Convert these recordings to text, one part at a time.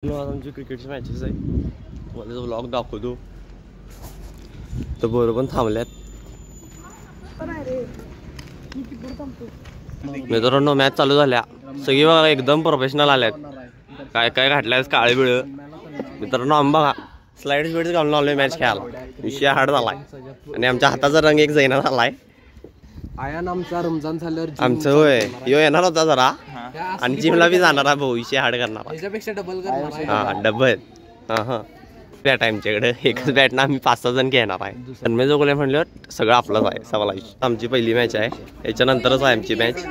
आमची क्रिकेटची मॅचेस आहे, मला जो व्लॉग दाखवतो तर बरोबर थांबल्यात. मित्रांनो मॅच चालू झाल्या, सगळी बघा एकदम प्रोफेशनल आल्यात. काय काय घातल्यास काळे बिळ. मित्रांनो आम्ही बघा स्लाइड्स बिड्स घालून आलोय मॅच खेळायला. विषय हार्ड झालाय आणि आमच्या हाताचा रंग एक जैना झालाय. आयान आमचा रमजान झाल्यावर आमचं होय यो येणार होता जरा आणि जिमला बी जाणार आहे भाऊ. विषय हार्ड करणार, त्याच्यापेक्षा डबल करणार. हा डबल. हा बॅट आहे आमच्याकडे, एकच बॅट ना आम्ही 5-6 जण घेणार आहे. तन्मय जोगले म्हणल्यावर सगळं आपलंच आहे. सवाल आमची पहिली मॅच आहे, याच्यानंतरच आहे आमची मॅच.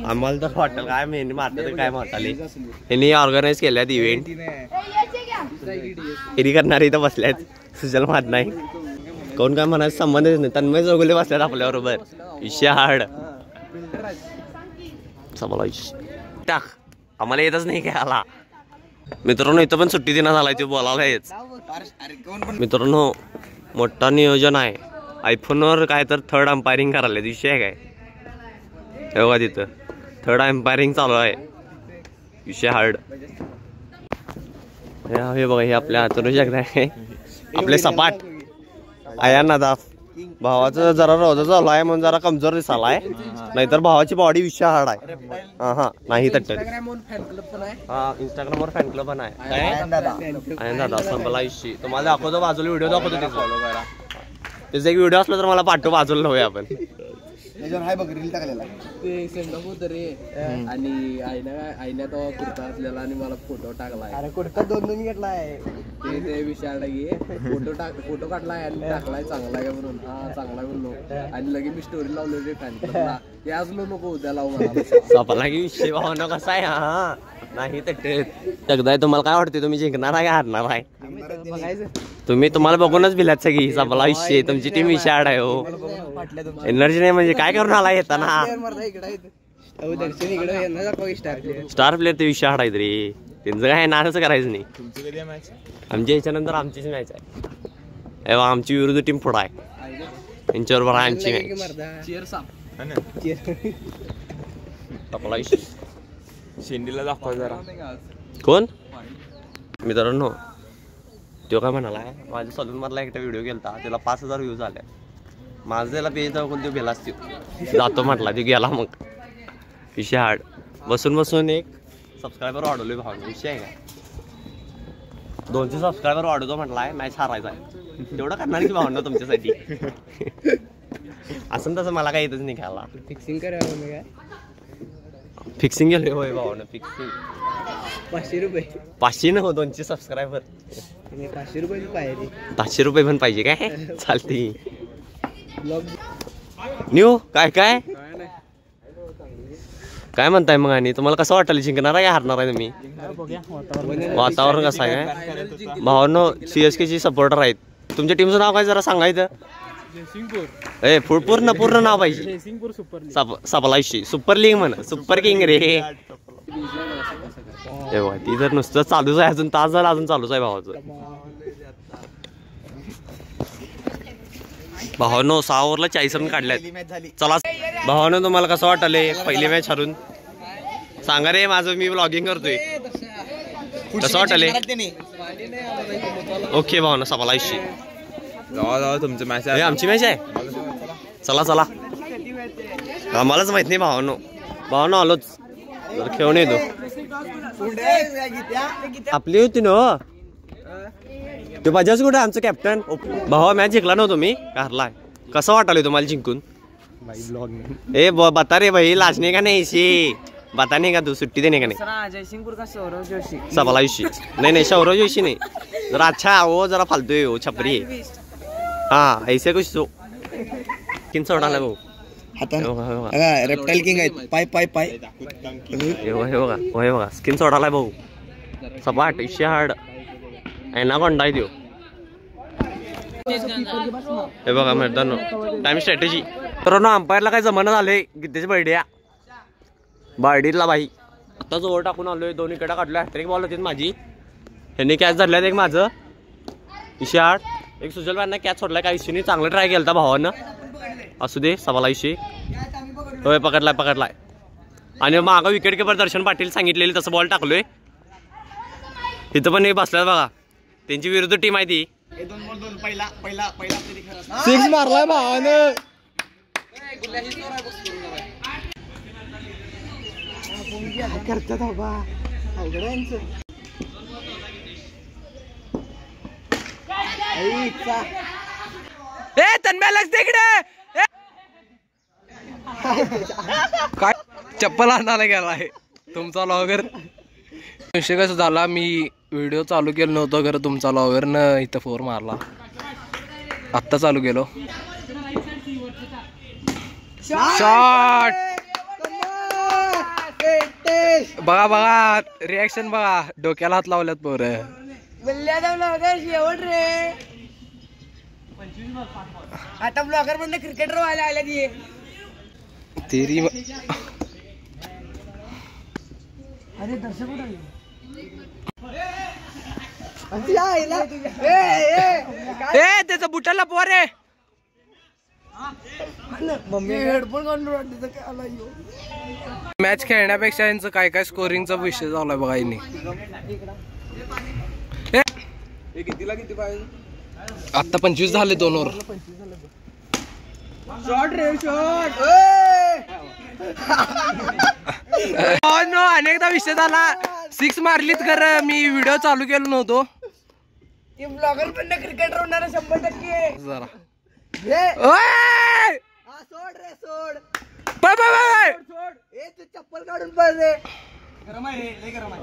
आम्हाला तर वाटलं काय मेहनी मारतात काय म्हणाले. यांनी ऑर्गनाईज केल्यात इव्हेंट, हेरी करणारे इथं बसल्यात. सुजल मात नाही, कोण काय म्हणायचं संबंधच नाही. तन्मय जोगले बसल्यात आपल्या बरोबर. विषय हार्ड सवाल टाक, आम्हाला येतच नाही खेळायला. मित्रांनो इथं पण सुट्टी दिना झालाय, ते बोलायला येच. मित्रांनो मोठा नियोजन आहे. आयफोनवर काय तर थर्ड अंपायरिंग करायला विषय आहे काय हे बघा, तिथं थर्ड अंपायरिंग चालू आहे. विषय हार्ड. हे बघा हे आपल्या हातून शकताय आपले सपाट आयान नादाफ. भावाचं जरा रोजा चालू आहे म्हणून जरा कमजोर दिसालाय, नाहीतर भावाची बॉडी विषय हार्ड आहे. हा नाही तट. हा इंस्टाग्रामवर फॅन क्लब पण आहे. दादा संपला इशी तुम्हाला दाखवतो, बाजूला व्हिडिओ दाखवतो त्याचा. त्याचा एक व्हिडिओ असला तर मला पाठव, बाजूला लावूया आपण. ते सेंडॉफ होत रे आणि आईने तो कुर्ता असलेला आणि मला फोटो टाकलाय. अरे कुर्ता 2 घेतलाय ते विषय फोटो काढलाय आणि टाकलाय चांगला आहे म्हणून. हा चांगला म्हणून आणि लगे मी स्टोरी लावली रे फॅन क्लबला. ते आज नको उद्या लावू मला. सपला की विषय भावना कसा आहे. हा नाही तट जगदाय. तुम्हाला काय वाटते, तुम्ही जिंकणार आहे हारणार आहे? तुम्ही तुम्हाला बघूनच भिलात सगळी. सपला विषय तुमची टीम विषय हार्ड आहे. हो एनर्जी नाही म्हणजे काय करून आला येताना. स्टार प्लेअर ते विषय हार्ड आहेत रे, त्यांचं काय नाच करायचं नाही. आमच्या याच्यानंतर आमचीच मॅच आहे. आमची विरुद्ध टीम पुढं आहे, यांच्याबरोबर आहे आमची मॅच. शेंडीला दाखवा जरा. कोण मित्रांनो तो काय म्हणाला, माझ्या सलून मधला एकटा व्हिडिओ गेलता, त्याला 5000 व्ह्यूज आले. माझं त्याला पेज दाखवून तो गेलाच, तो जातो म्हटला, तो गेला. मग विषय हार्ड. बसून बसून एक सबस्क्रायबर वाढवलोय भावना. विषय आहे का 200 सबस्क्रायबर वाढवतो म्हटलाय, मॅच हारायचा आहे. तेवढं करणार की भावना तुमच्यासाठी. असं तसं मला काय येतच नाही खेळायला. फिक्सिंग करावं काय फिक्सिंग गेले होय भावना. फिक्सिंग 500 रुपये 500 नको 200 सबस्क्रायबर. 500 रुपये पाहिजे. 500 रुपये पण पाहिजे काय चालते. न्यू काय काय काय म्हणताय मग? आणि तुम्हाला कसं वाटलं, जिंकणार आहे का हारणार आहे तुम्ही? वातावरण कसं आहे काय भावांनो? CSK ची सपोर्टर आहेत. तुमच्या टीमचं नाव काय जरा सांगायचं? पूर्ण नाव पाहिजे. सपलाशी सुपर लीग म्हण, सुपर किंग रे. ती जर नुसतं चालूच आहे, अजून तास झाला अजून चालूच आहे भावाचं. भावानो 6 ओव्हरला 40 रन काढल्यात. चला भावानो तुम्हाला कसं वाटले पहिली मॅच हरून? सांगा रे, माझं मी ब्लॉगिंग करतोय. कसं वाटले? ओके भावानो सपलाशी तुमचं मॅच आहे, आमची मॅच आहे. चला चला, आम्हालाच माहित नाही भावानो आलोच जर खेळून येतो. आपली होती ना ते बजाज कुठे आमचं कॅप्टन. भावा मॅच जिंकला नव्हतो तुम्ही हरला. कसं वाटलं तुम्हाला जिंकून? ए बता रे भाई, लाजने का नाही शी बता नाही का तू, सुट्टी देणे का नाही? जयसिंगपूर का सौरव जोशी. सवाला विषय नाही सौरव जोशी नाही, जरा अच्छा वो जरा फालतू हो छपरी. हा ऐसे कुछ तो किन सोडाला भाऊ. रेप्टाइल किंग आहे. पाय हे बघा स्किन सोडालाय भाऊ. सपाट विषय हार्ड ना कोणता आहे त्यो. हे बघा मित्रांनो टाइम स्ट्रॅटेजी. तर ना अंपायरला काय जमाना झाले गिद्देची बर्डिया बार्डीला बाई. आताच ओव्हर टाकून आलोय, 2 विकेटा काढलोय. हॅट्रिक बॉल होती माझी, ह्यांनी कॅच धरल्यात. एक माझं विषय हार्ड, एक सुजल मॅनने कॅच सोडलाय. काही विषयी चांगलं ट्राय केलं भावानं. असू दे सवाला विषय. होय पकडलाय आणि मागं विकेट किपर दर्शन पाटील सांगितलेली तसं बॉल टाकलोय. इथं पण हे बसल्यात बघा, त्यांची विरुद्ध टीम आहे ती. 6 मारलाय भावानं. करतात बाबा काय चप्पल आणायला गेलाय तुमचा लॉगर. विषय कसं झाला, मी व्हिडिओ चालू केलं नव्हतं खरं तुमचा लॉगर न इथं 4 मारला. आत्ता चालू केलो. शॉट बघा बघा, रिॲक्शन बघा, डोक्याला हात लावल्यात पोरं. शेवट रे आता ब्लॉगर म्हणलं क्रिकेटर व्हायला आल्या तेरी. अरे दर्शक त्याचा बुटाला पोर आहे. मॅच खेळण्यापेक्षा यांचं काय काय स्कोरिंगचा विषय झालाय बघा. आता 25 झाले 2 ओव्हर. शॉट रे शॉट. अनेकदा विषय झाला, 6 मारलीत खरं मी व्हिडिओ चालू केलो नव्हतो. ब्लॉगर पण क्रिकेटर होणार 100%. जरा सोड रे सोड. चप्पल काढून पळ रे. गरम आहे रे, गरम आहे.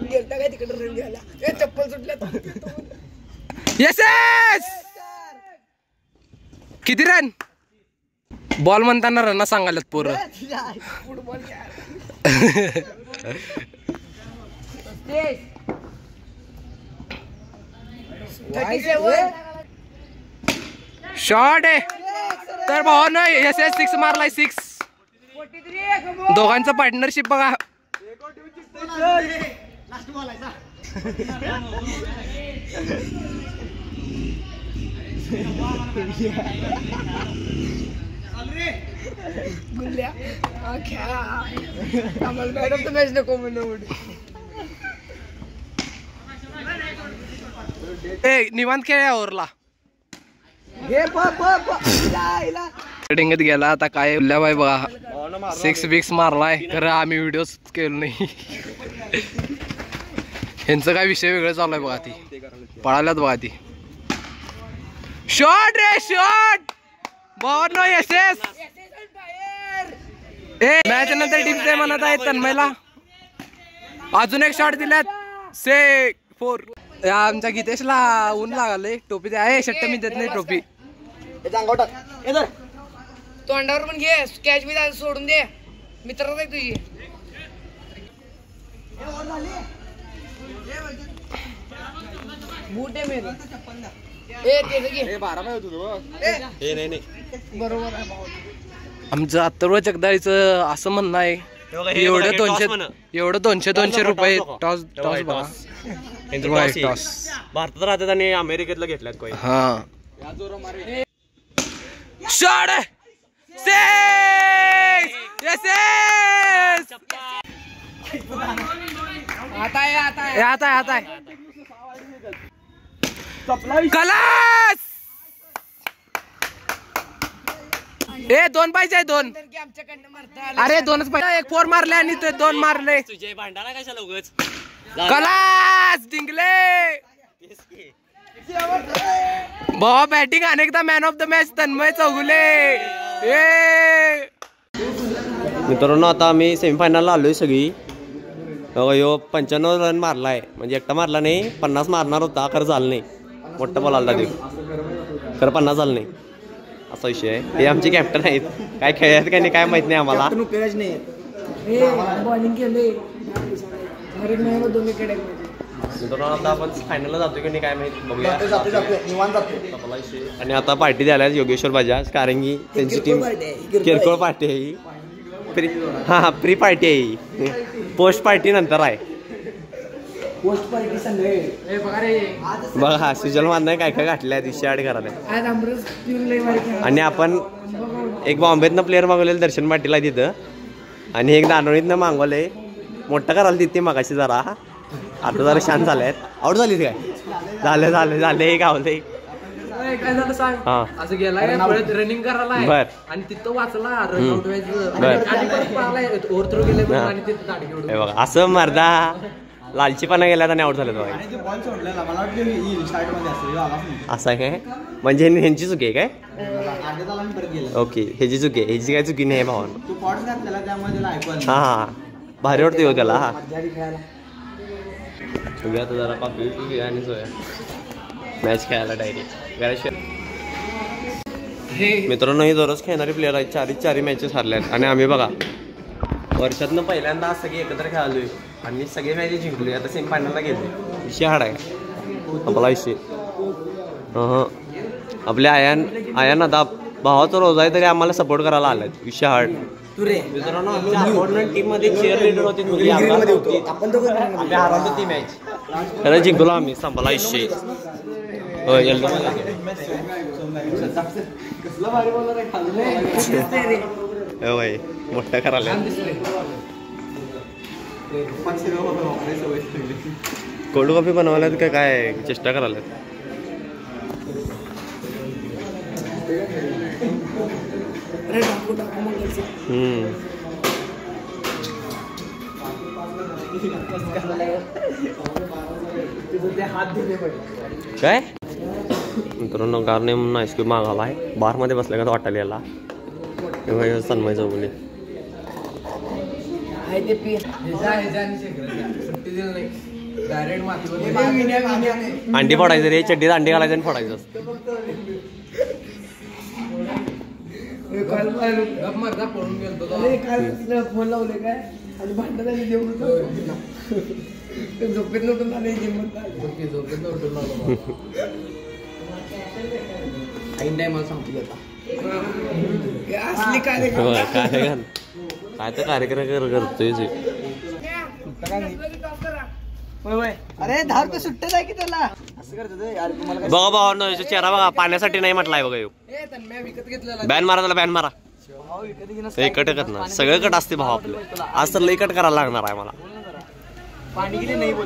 गेलता काय तिकडे रन घ्यायला, चप्पल सुटल्या. यस किती रन? बॉल म्हणताना रन सांगायला पोरं. शॉट आहे तर भावानं एस 6 मारलाय. 6 दोघांचं पार्टनरशिप बघा. निवांत खेळ ओव्हरला डिंगत गेला. आता काय बाय बघा, 6 बिक्स मारलाय खरं आम्ही व्हिडिओच केलो नाही. ह्यांचं काय विषय वेगळं चालू आहे बघा. ती पळाल्यात बघा ती. शॉट रे shot. Ball no yes yes. Match नंतर टिप्स आहे म्हणत आहे तन्मयला. अजून एक शॉट दिल्यात. 4 आमच्या गीतेशला ऊन लागले. टोपी दे आहे, शट्ट मी देत नाही टोपी. तोंडावर पण घे, कॅच मी सोडून दे. मित्राला तुझी बूट आहे मेरे. बरोबर आहे. आमचं अथर्व जगदाळीचं असं म्हणणं आहे, एवढं 200 रुपये टॉस बघा. भारतात राहतात आणि अमेरिकेतला घेतल्यात. हा शॉट. आता है कलास. 2 पाहिजे 2. अरे 2च पाहिजे. 1 4 मारले आणि 2 मारले. तुझे भांडारा कशाला उगाच. कलास जिंकले भावा. बॅटिंग अनेकदा man of the match Tanmay Chaugule. मित्रांनो आता आम्ही सेमीफायनलला आलोय सगळी. यो 95 रन मारलाय, म्हणजे एकटा मारला नाही. 50 मारणार होता खरं झालं नाही. मोठा बॉल आला ते खरं 50 झालं नाही. असा विषय आहे. ते आमचे कॅप्टन आहेत, काय खेळायचं काय नाही काय माहित नाही आम्हाला. मित्रांनो आता आपण फायनलला जातोय की नाही काय माहित, बघूया. आणि आता पार्टी द्यायला योगेश्वर बजाज, कारण की त्यांची टीम किरकोळ पार्टी आहे ही. प्री पार्टी आहे ही. पोस्ट पार्टी नंतर आहे. बघा सुजल मारणार काय काय घातल्या दिवशी आड करायला. आणि आपण एक बॉम्बेतनं प्लेअर मागवलेलं दर्शन पाटील आहे तिथं. आणि एक दानोळीतनं मागवलंय मोठं करायला तिथे मगाशी जरा आता जरा शांत झाले आउट झाली काय झाले गावले काय झालं सांग असं गेलाय रनिंग करायला बर आणि तिथं वाचला रनआउट व्हायचं ओव्हरथ्रो गेले आणि तिथं दाढी घेऊन हे बघा असं मर्दा लालचीपणा गेला आणि आउट झाले बघा असं आहे काय म्हणजे ह्यांची चुकी आहे काय ओके ह्याची चुकी आहे ह्याची काय चुकी नाही आहे भावानं हा भारी वाटते हो त्याला हा तुम्ही आता जरा कॉफी पिऊया आणि सोया मॅच खेळायला डायरेक्ट मित्रांनो ही दररोज खेळणारी प्लेअर आहेत चारी मॅचेस हरल्या आहेत आणि आम्ही बघा वर्षातनं पहिल्यांदा सगळे एकत्र खेळालोय आणि सगळे मॅचेस जिंकलोय आता सेमी फायनलला गेलो विषय हाड आहे आपला विषय आपल्या आयान आता भावाचा रोज आहे तरी आम्हाला सपोर्ट करायला आलाय विषय हाड मित्रांनो आमच्या टीम मध्ये चेअर लीडर होती ती मॅच त्याला जिंकलो आम्ही संपला विषय मोठा करायला कोल्ड कॉफी बनवायला का काय चेष्टा करायला काय मित्रांनो गारने म्हणून आईस्क्रीम मागवला आहे बार मध्ये बसल्या का वाटायला याला सन्मय चौगुले अंडी फोडायचं रे चड्डीत अंडी घालायचं आणि फोडायचं फोन लावले काय आणि भांडण झोपेत नव्हतं मला सांगतो काय तर कार्यक्रम करतोय अरे धार तर सुट्टे जाय की त्याला असं करतो बघा भावा चेहरा बघा पाण्यासाठी नाही म्हटलाय बघा येऊ विकत घेतलेला बॅन मारा त्याला बॅन मारा कट करणार सगळं कट असते भाऊ आपलं आज तर लई कट करायला लागणार आहे मला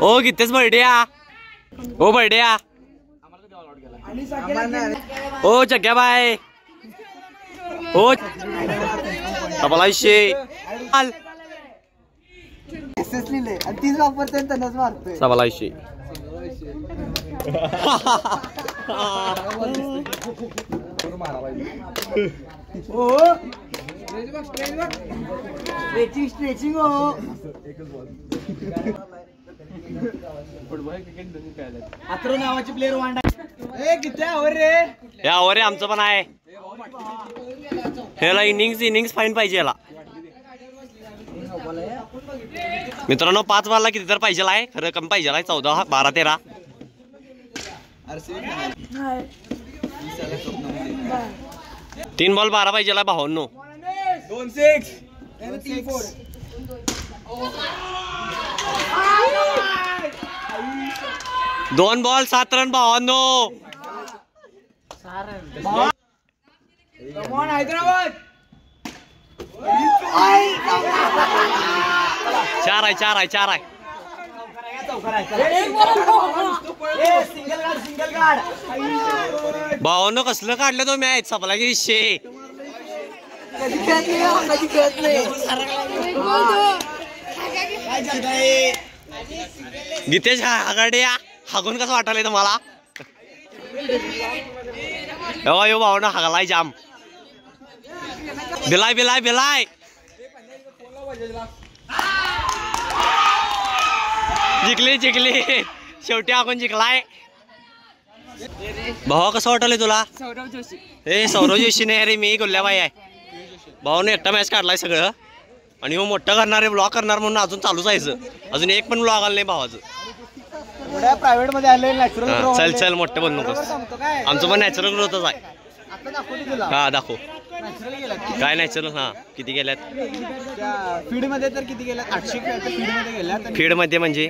ओ कितीच बर्ड्या ओ बर्ड्या ओ जग्या बाय ओ तबला तीच वापरतोय त्यांनाच मारतोय सबालाशी स्ट्रेचिंग हो अत्रो नावाची प्लेअर वांडा किती ओव्हर रे या ओव्हर रे आमचं पण आहे ह्याला इनिंग्स फाईन पाहिजे याला मित्रांनो 5 बॉलला किती तर पाहिजे आहे खरं कमी पाहिजे आहे 14 12 13 3 बॉल 12 पाहिजे आहे भावांनो 2 बॉल 7 रन भावांनो हैदराबाद 4 आहे भावांनो कसलं काढलं तो मॅच सपला की विषय गीतेश आघाडी हागून कसं वाटायला तुम्हाला यो भावांनो हागलाय जाम बिलाय जिंकली शेवटी आपण जिंकलाय भावा कसं वाटलंय तुला सौरव जोशी नाही अरे मी गुल्ल्याबाई आहे भावाने एकटा मॅच काढलाय सगळं आणि मग मोठं करणार आहे ब्लॉग करणार म्हणून अजून चालूच आहे अजून एक पण ब्लॉग आला नाही भावाचं प्रायव्हेट मध्ये आले नॅचरल चल मोठं बनू नकोस आमचं पण नॅचरल ग्रोथच आहे हा दाखव काय नॅचरल हा किती गेल्यात फीड मध्ये तर किती गेल्यात 800 फीड मध्ये गेल्यात फीड मध्ये म्हणजे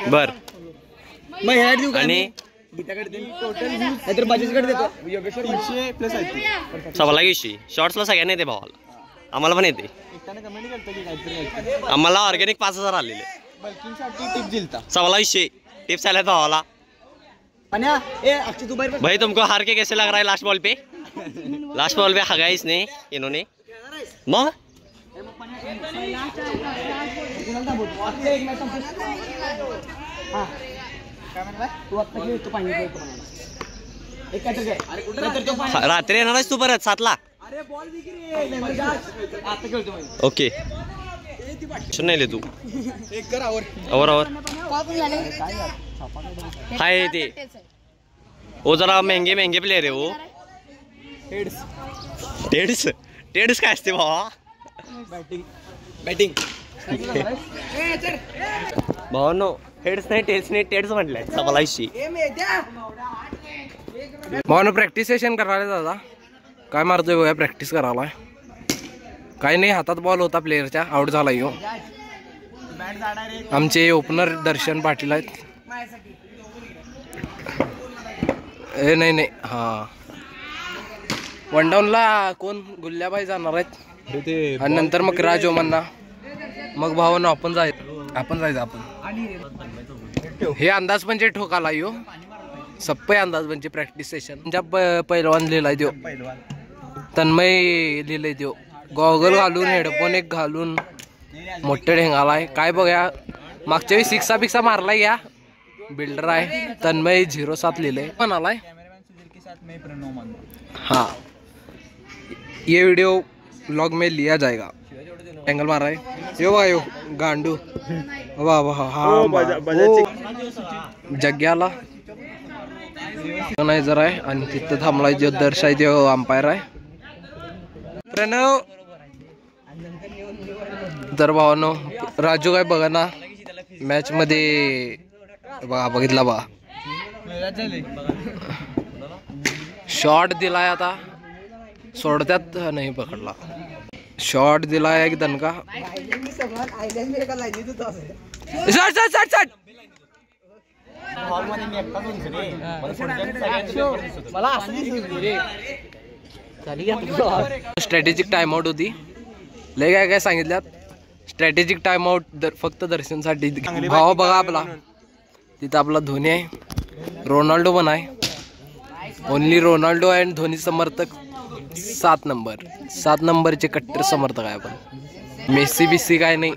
बर आणि टोटल 300 प्लस आहे सवाला शॉर्ट्सला सगळ्यांना येते भावाला आम्हाला पण येते. आम्हाला ऑर्गॅनिक 5000 आलेले. टिप दिलता 1600 टिप्स आल्या भावाला. भाई तुमको हार के कैसे लग रहा है लास्ट बॉल पे? लास्ट बॉल पे हगा इसने इन्होंने. मग रात्री येणार आहेस तू परत 7ला. ओके नाही तू ओवर हाय ते वो जरा महंगे प्लेयर है वो. टेड्स काय असते भावा? बॅटिंग भावानो हेड्स नाही टेड्स म्हटलंय 1600. भावानो प्रॅक्टिस सेशन करायला दादा काय मारतोय बघा. प्रॅक्टिस करायला काही नाही. हातात बॉल होता प्लेयरच्या आउट झाला यो. आमचे ओपनर दर्शन पाटील आहेत. नाही हा वनडाऊनला कोण गुल्ल्याबाई जाणार आहेत आणि नंतर मग राजोमांना. मग भावानं आपण जायचं. हे अंदाज म्हणजे ठोकाला यो सप्पे अंदाज म्हणजे प्रॅक्टिस सेशन. पहिलवान लिहिलाय त्यो तन्मय लिहिलंय त्यो. गॉगल घालून हेडफोन एक घालून मोठे ढेंगालाय. काय बघा मागच्या वेळी सिक्सा मारलाय. या बिल्डर आहे तन्मय 07 लिहिलंय पण आलाय. हाँ ये वीडियो व्लॉग में लिया जाएगा. एंगल मार रहा है यो गांडू वाह हाँ जग्याला ऑर्गनायझर आहे आणि तिथं थांबलाय जो दर्शाय जो अंपायर आहे प्रणव. तर भावानो राजू काय बघा ना मॅच मध्ये बघितला बा. शॉट दिलाय आता सोडत्यात नाही पकडला. शॉट दिलाय एक दणका. स्ट्रॅटेजिक टाइम आउट होती. लय काय सांगितल्यात. स्ट्रॅटेजिक टाइम आउट फक्त दर्शनसाठी. भावा बघा आपला तिथं आपला धोनी आहे. रोनाल्डो पण आहे. ओनली रोनाल्डो अँड धोनी समर्थक 7 नंबरचे कट्टर समर्थक आहे आपण. मेसी बिसी काय नाही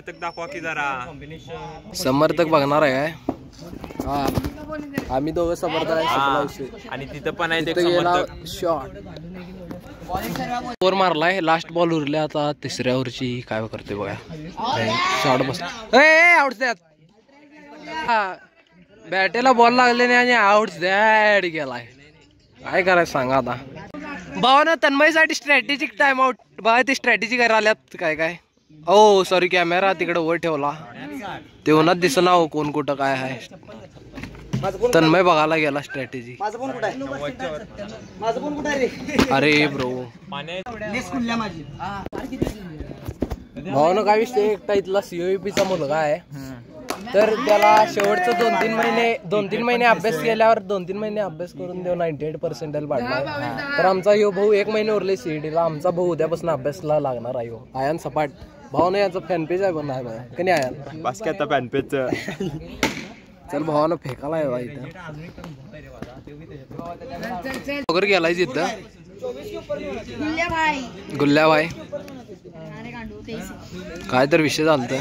समर्थक बघणार आहे काय. हा आम्ही दोघं समर्थक आहे. आणि तिथं पण आहे शॉट ओव्हर मारलाय. लास्ट बॉल उरले आता तिसऱ्या ओव्हरची. काय करते बघा शॉट बस आउट द्यात. बॅटेला बॉल लागले नाही आणि आउट द्याड गेलाय. काय करायचं सांगा आता. भावानं तन्मयसाठी स्ट्रॅटेजिक टाइम आउट बघा. ते स्ट्रॅटेजी करायला आल्यात काय. ओ सॉरी कॅमेरा तिकडे वर ठेवला तेवढाच दिसना हो कोण कुठं काय आहे. तन्मय बघायला गेला स्ट्रॅटेजी. अरे ब्रो भावानं काय विषय एकटा इथला COEP चा मुलगा आहे. तर त्याला शेवटचं 2-3 महिने अभ्यास केल्यावर 2-3 महिने अभ्यास करून देऊ 98% पाडला. तर आमचा यो भाऊ 1 महिने उरले CETला. आमचा भाऊ उद्यापासून अभ्यासला लागणार आहे. आयन सपाट भावानं याचं फॅनपेज आहे पण आहे की नाही आयन बास्केट फॅनपेज. चल भावानं फेकायला आहे इथं वगैरे गेलाय तिथं. गुल्ल्याबाई काय तर विषय झालता.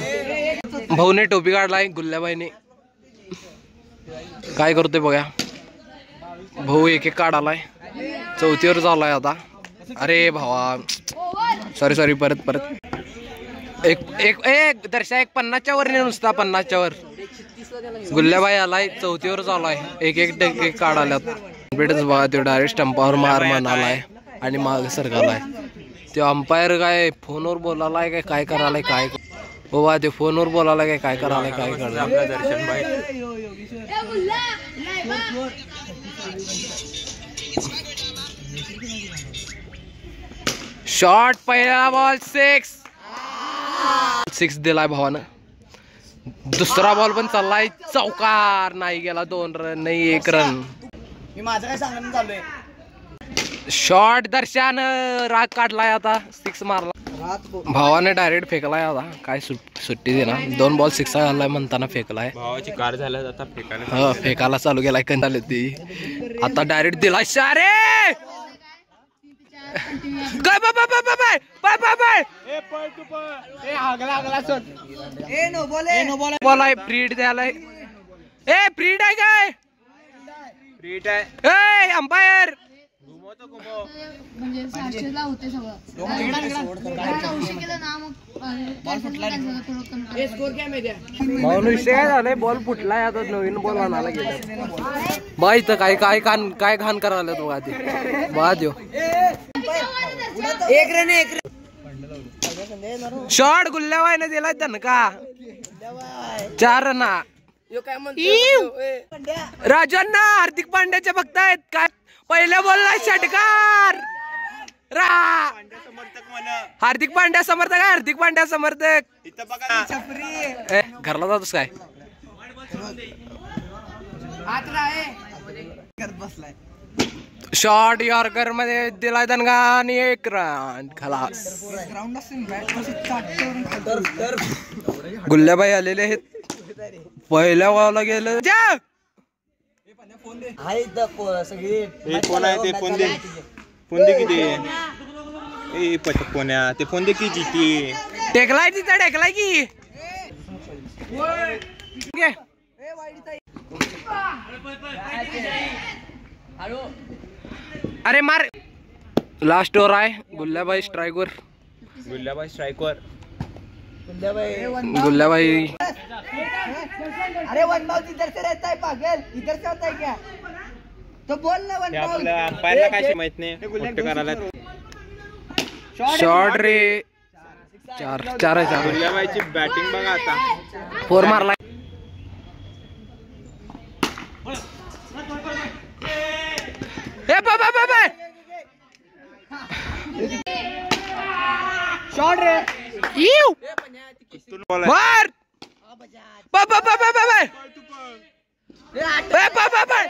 भाऊने टोपी काढलाय गुल्ल्याबाईने. काय करतोय बघा भाऊ एक काढालाय. 4थीवर झालाय आता. अरे भावा सॉरी परत एक दर्शा 50च्या वर नुसता 50च्या वर. गुल्ल्याबाई आलाय 4थीवर झालाय. एक काढाल्यात. बघा तो डायरेक्ट स्टंपावर मार म्हणालाय आणि माग सरकालाय. ते अंपायर काय फोनवर बोलालाय काय करायलाय काय हो ते फोनवर बोलायला काय करायलाय काय करणार दर्शन भाई. शॉट पहिला बॉल 6 दिलाय भावानं. दुसरा बॉल पण चाललाय चौकार. नाही गेला. 2 रन नाही 1 रन. मी माझं काय सांगणं चालू आहे. शॉट दर्शन राग काढलाय आता 6 मारला. भावाने डायरेक्ट फेकलाय आता काय सुट्टी देणार 2 बॉल 6 घाललाय म्हणताना फेकलाय. भावाची कार झाल्या आता फेकायला फेकायला चालू केलाय कंटाळले ती आता डायरेक्ट दिलाय शारे काय bye bye bye bye bye bye bye ए पळ तू पळ ए हागला सोड ए नो बॉल आहे फ्रीड द्यालाय ए फ्रीड आहे काय फ्रीड आहे ए अंपायर म्हणजे 700 होते सगळं बॉल फुटलाय आता नवीन बॉल आणायला गेला बघा इथं काय घाण करायला तो आधी बघा देऊ शॉर्ट गुल्ल्याबाईने दिलाय दणका 4 रना राजांना हार्दिक पांड्याचे बघतायत काय पहिल्या बॉलला षटकार हार्दिक पांड्या समर्थक आहे हार्दिक पांड्या समर्थक घरला जातोस काय शॉर्ट यॉर्कर मध्ये दिलाय दणगा आणि 1 रन खलास. गुल्ल्याबाई आलेले आहेत पहिल्या बॉलला गेलं फोन आहे ते फोन दे किती पोन्या ते फोन दे की जिती टेकलाय तिथं टेकलाय की अरे मार लास्ट ओव्हर आहे गुल्ल्याबाई स्ट्राईकवर गुल्ल्याबाई अरे वन बाउंस इधर से रहता है पागल इधर से होता है क्या तो बोल ना वन बाउंस अंपायरला काय माहित नाही मोठं करायला शॉर्ट रे 4 आहे गुल्ल्याबाईची बॅटिंग बघा आता 4 मारला ए बाबा बाबा शॉट रे यू मार बाबा बाबा बाबा ए बाबा बाबा ए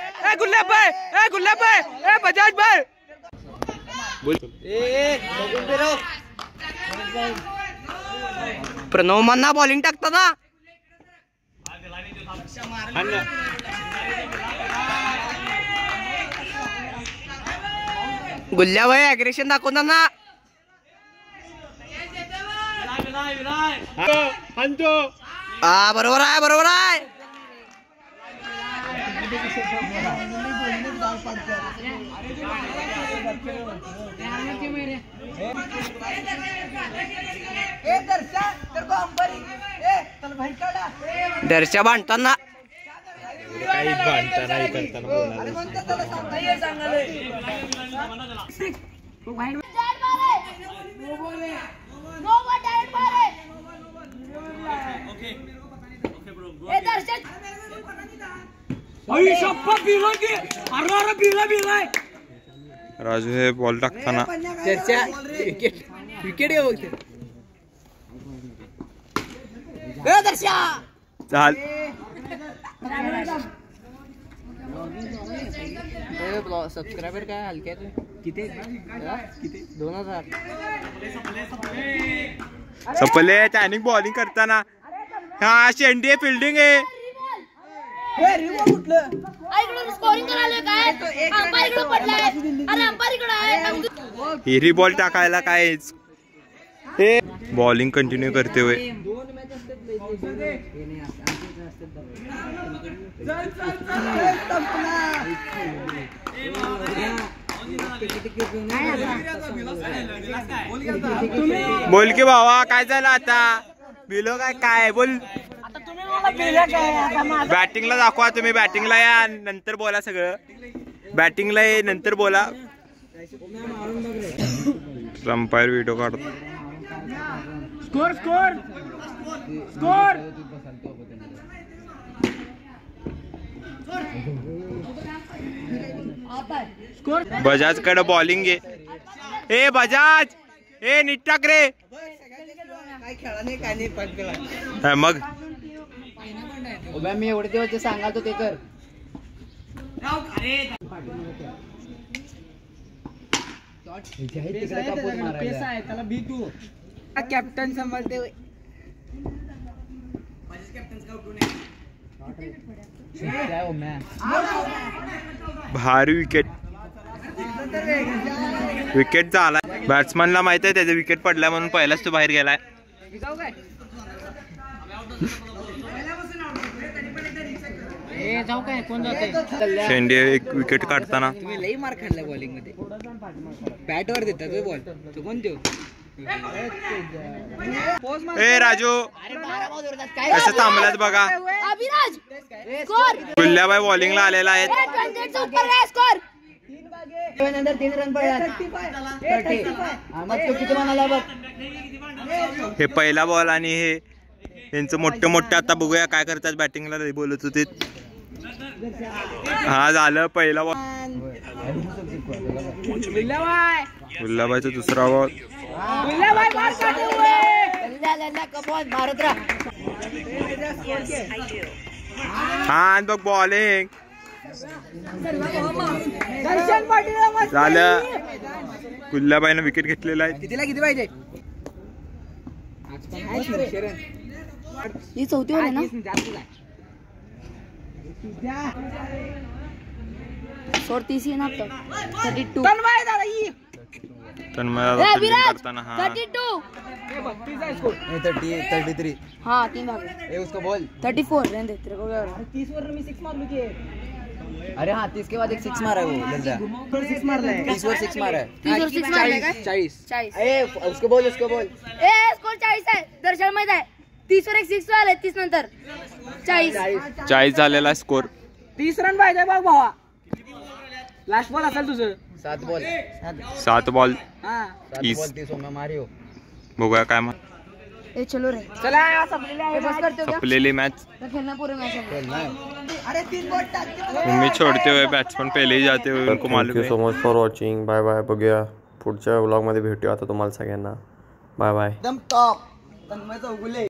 गुल्ल्याबाई ए बजाज भाई प्रणव मन्ना बॉलिंग टाकताना गुल्ल्याबाई अग्रेशन दाखवताना बरोबर आहे दर्शा बांधताना काही बांधताना राजू हे बॉल टाकताना विकेट चाल सबस्क्रायबर काय हलक्या किती 2000 सपले टायनिंग बॉलिंग करताना हा शेंडी फिल्डिंग आहे हिरी बॉल टाकायला काय हे बॉलिंग कंटिन्यू करते हुए बोल की भावा काय झालं आता बिलो काय बोल बॅटिंगला दाखवा तुम्ही बॅटिंगला या नंतर बोला सगळं बॅटिंगला ये नंतर बोला अंपायर व्हिडिओ काढतो बजाज कडे बॉलिंग आहे ए बजाज ए नीट टाक रे मग मी एवढे दिवस सांगाल तो ते कर कॅप्टन संभालते हुए भारी विकेट विकेट झाला. बॅट्समनला माहित आहे त्याचा विकेट पडलाय म्हणून पहिलाच तो बाहेर गेलाय. शेंडे एक विकेट काढताना तुम्ही लई मार खाल्ला बॉलिंग मध्ये. बॅटवर देतात बॉल तो कोण देऊ. ए राजू कसं थांबलात बघा. अभिराज स्कोर गुल्ल्याबाई बॉलिंगला आलेला आहेत. 28 चा ऊपर है स्कोर. नंतर 3 रन पडला. मग तो किती म्हणाला बघ. हे पहिला बॉल आणि हे यांचं मोठं मोठं आता बघूया काय करतात. बॅटिंगला बोलत होते. हा झालं पहिला बॉल. गुल्ल्याबाईचा दुसरा बॉल. हा बघ बॉलिंग झालं. गुल्ल्याबाईनं विकेट घेतलेला आहे. कितीला किती पाहिजे. ही चौथी होती ना. सोड 30 ना. 32 करताना हा 32 33 हाँ 3 भाग. ए उसको बोल 34 रहने दे तेरे को क्या. 30 वर मी 6 मार लूँ. अरे हाँ 30 के बाद एक 6 मारा है वो. 6 मारला है. 30 वर 6 मारा है. 30 और 6 मारले काय. 40. ए उसको बोल ए स्कोर 40 आहे. दर्शन माहित आहे. 30 वर एक 6 आले. 30 नंतर 40 झालेला स्कोर. 30 रन पाहिजे बघ भावा. लास्ट बॉल असेल तुझं. 7 बॉल 7 बॉल हां 30 में मारियो. बघूया काय ए चलो रे. चला संपलेले आहे. बस करते हो क्या. संपलेली मॅच. तो खेलना पूरे मैच है. अरे 3 बॉल टाकते. उम्मीद छोड़ते हुए बैट्समैन पहले ही जाते हुए उनको मालूम है. So much for watching. Bye bye. बघूया पुढच्या व्लॉगमध्ये भेटूया आता तुम्हाला सगळ्यांना. Bye bye. एकदम टॉप. तन्मय चौगुले.